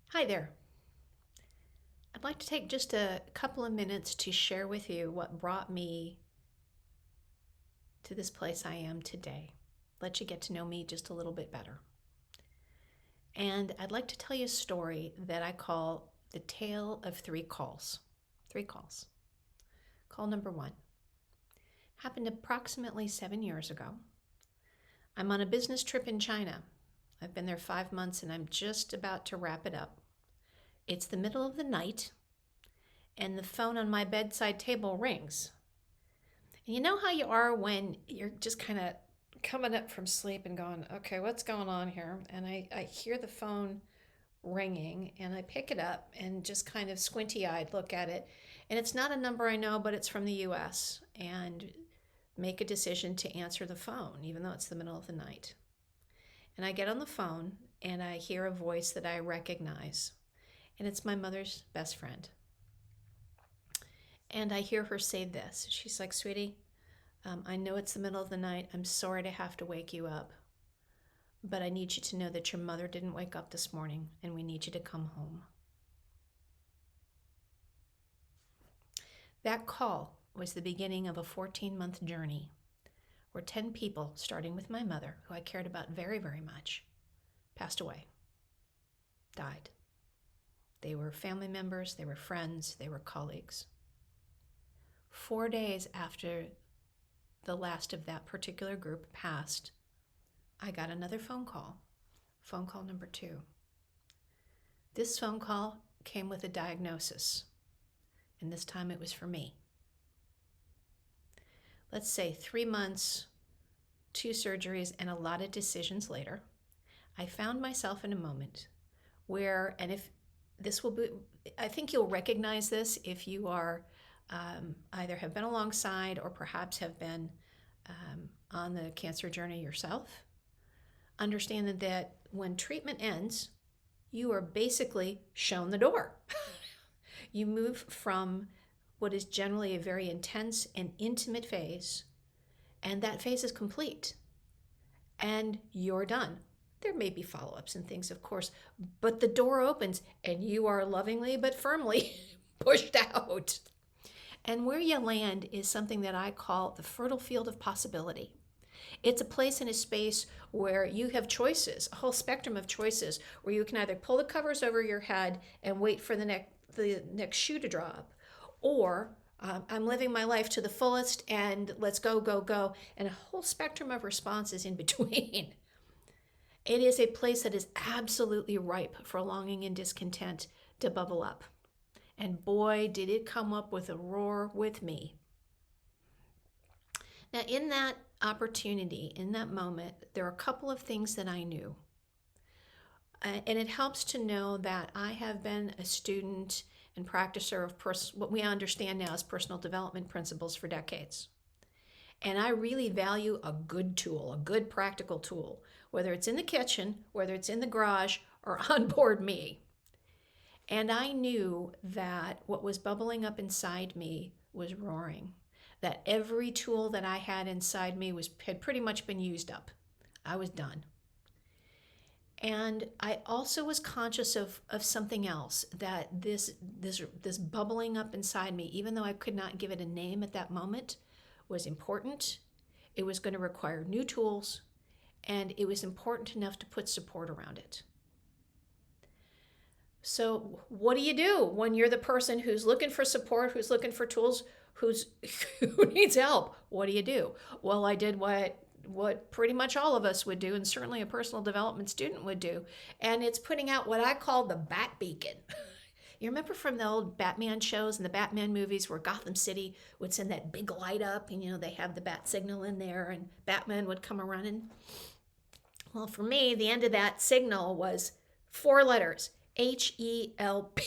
Hi there. I'd like to take just a couple of minutes to share with you what brought me to this place I am today. Let you get to know me just a little bit better. And I'd like to tell you a story that I call the tale of three calls. Three calls. Call number one happened approximately 7 years ago. I'm on a business trip in China. I've been there 5 months and I'm just about to wrap it up. It's the middle of the night and the phone on my bedside table rings. And you know how you are when you're just kind of coming up from sleep and going, okay, what's going on here? And I hear the phone ringing and I pick it up and just kind of squinty eyed look at it. And it's not a number I know, but it's from the US, and make a decision to answer the phone, even though it's the middle of the night. And I get on the phone and I hear a voice that I recognize, and it's my mother's best friend. And I hear her say this. She's like, sweetie, I know it's the middle of the night. I'm sorry to have to wake you up, but I need you to know that your mother didn't wake up this morning and we need you to come home. That call was the beginning of a 14-month journey where 10 people, starting with my mother, who I cared about very, very much, passed away, died. They were family members, they were friends, they were colleagues. 4 days after the last of that particular group passed, I got another phone call number two. This phone call came with a diagnosis, and this time it was for me. Let's say 3 months, 2 surgeries, and a lot of decisions later, I found myself in a moment where, and if this will be, I think you'll recognize this if you are either have been alongside or perhaps have been on the cancer journey yourself. Understand that when treatment ends, you are basically shown the door. You move from what is generally a very intense and intimate phase, and that phase is complete, and you're done. There may be follow-ups and things, of course, but the door opens and you are lovingly but firmly pushed out. And where you land is something that I call the fertile field of possibility. It's a place in a space where you have choices, a whole spectrum of choices, where you can either pull the covers over your head and wait for the next shoe to drop, or I'm living my life to the fullest and let's go, go, go, and a whole spectrum of responses in between. It is a place that is absolutely ripe for longing and discontent to bubble up. And boy, did it come up with a roar with me. Now, in that opportunity, in that moment, there are a couple of things that I knew. And it helps to know that I have been a student and practicer of what we understand now as personal development principles for decades. And I really value a good tool, a good practical tool, whether it's in the kitchen, whether it's in the garage, or on board me. And I knew that what was bubbling up inside me was roaring, that every tool that I had inside me had pretty much been used up. I was done. And I also was conscious of something else, that this bubbling up inside me, even though I could not give it a name at that moment, was important. It was going to require new tools, and it was important enough to put support around it. So what do you do when you're the person who's looking for support, who's looking for tools, who needs help? What do you do? Well, I did what pretty much all of us would do, and certainly a personal development student would do, and it's putting out what I call the bat beacon. You remember from the old Batman shows and the Batman movies where Gotham City would send that big light up, and they have the bat signal in there, and Batman would come running? Well, for me, the end of that signal was 4 letters, HELP.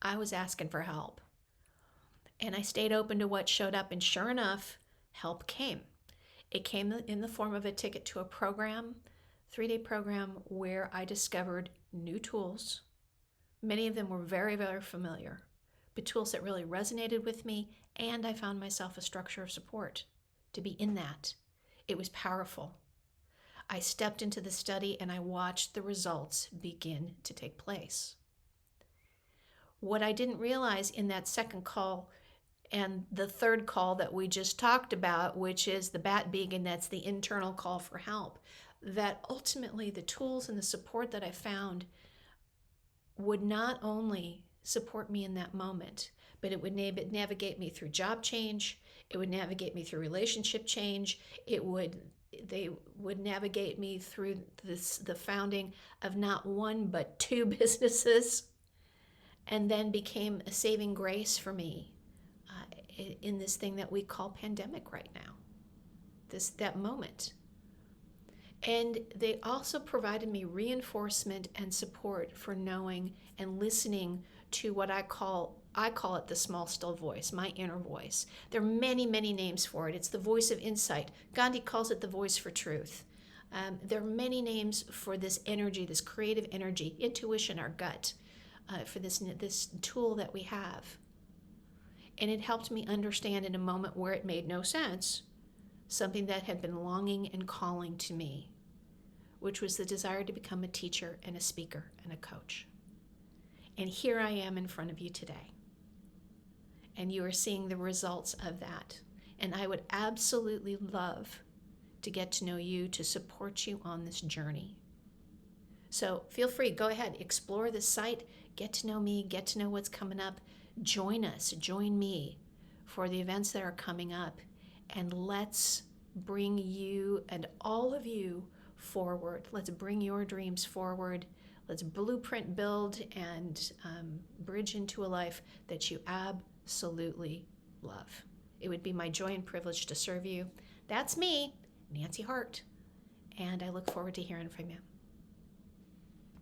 I was asking for help. And I stayed open to what showed up, and sure enough, help came. It came in the form of a ticket to a program, 3-day program, where I discovered new tools. Many of them were very, very familiar, but tools that really resonated with me, and I found myself a structure of support to be in that. It was powerful. I stepped into the study and I watched the results begin to take place. What I didn't realize in that second call and the third call that we just talked about, which is the bat beacon, that's the internal call for help, that ultimately the tools and the support that I found would not only support me in that moment, but it would navigate me through job change. It would navigate me through relationship change. They would navigate me through the founding of not one but two businesses, and then became a saving grace for me in this thing that we call pandemic right now. That moment. And they also provided me reinforcement and support for knowing and listening to what I call it the small still voice, my inner voice. There are many, many names for it. It's the voice of insight. Gandhi calls it the voice for truth. There are many names for this energy, this creative energy, intuition, our gut, for this tool that we have. And it helped me understand in a moment where it made no sense, something that had been longing and calling to me, which was the desire to become a teacher and a speaker and a coach. And here I am in front of you today. And you are seeing the results of that. And I would absolutely love to get to know you, to support you on this journey. So feel free, go ahead, explore the site, get to know me, get to know what's coming up. Join us, join me for the events that are coming up, and let's bring you and all of you forward. Let's bring your dreams forward. Let's blueprint, build, and bridge into a life that you absolutely love. It would be my joy and privilege to serve you. That's me, Nancy Hart, and I look forward to hearing from you.